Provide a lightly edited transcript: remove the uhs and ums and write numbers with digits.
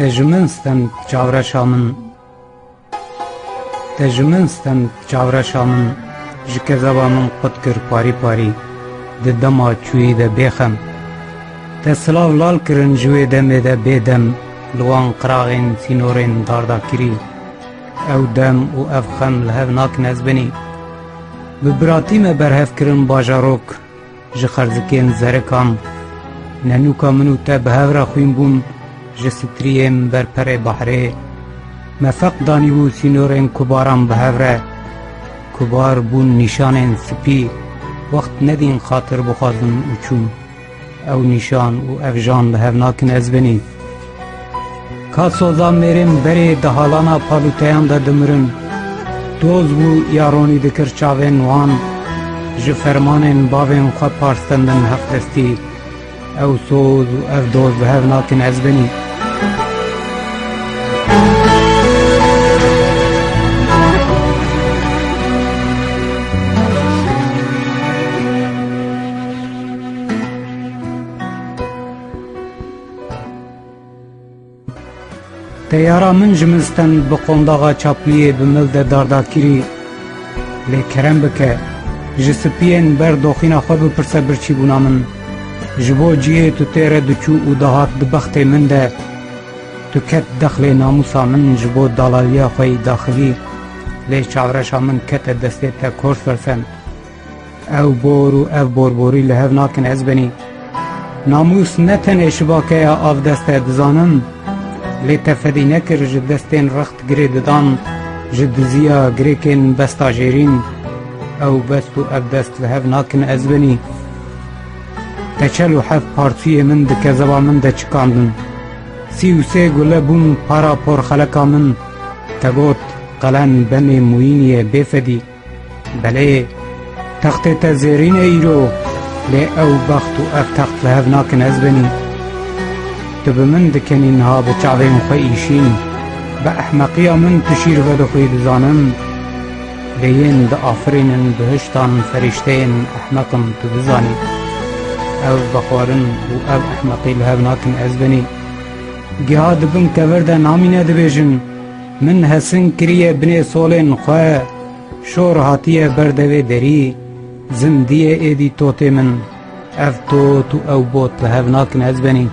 Tejminsten çavreşa min ji kezeba min qut kir parî parî di dema çûyî de bêxem. Te silav lal kirin ji wê demê de bêdem li wan qiraxên sînorên dardakirî. Ew dem û ev xem li hev nakin ez binî. Bi biratî me berhev kirin bajarok ji xerzikên zerikan. Nenûka min û te bi hev re xwîn bûn ji striyên berperê behrê. Me feq danîbû sînorên kubaran bi hev re. Kubar bûn nîşanên spî, wext nedîn xatir bixwazin û çûn. Ew nîşan û ev jan li hev nakin ez binî. Ka soza mêrên berê di halana palûteyan de dimirin. Doz bû yaronî dikir çavên wan, ji fermanên bavên xwe parstendin hefdestî. Ew soz û ev doz li hev nakin ez binî. Teyara min ji mistan bi qondaxa çapliyê bi mil de dardakirî. Lê kerem bike, ji spiyên ber doxîna xwe bipirse birçîbûna min. Ji bo ciyê tu tê re diçû û dihat di bextê min de. Tu ket dexlê namûsa min ji bo dalaliya xwe yî daxilî. Lê çavreşa min kete destê te kors versen. Ew bor û ev borborî li hev nakin ez binî. Namûs ne tenê şivakeya avdest e dizanin. Lê te fedî nekir ji destên rext girê didan, ji diziya girêkên besta jêrîn. Ew best û ev dest li hev nakin ez binî. Te çel û hev parçiyê min di kezeba min de çikandin. Sî û sê gule bûn para porxeleka min. Te got qelen benê mûyîniyê bêfedî. Belê, textê te zêrîn e îro, lê ew bext û ev text li hev nakin ez binî. Tu bi min dikenî niha bi çavên xwe îşîn. Bi ehmeqiya min tu şîr vedixwî dizanin. Lê yên diafirînin bihiştan ferîşteyên ehmeqin tu bizanî. Ew bexwarin û ev ehmeqî li hev nakin ez binî. Giha dibin kever de namîne dibêjin. Min hesin kiriye binê solên xwe. Şor hatiye ber devê derî. Zindiye êdî totê min. Ev tot û ew bot li hev nakin ez binî.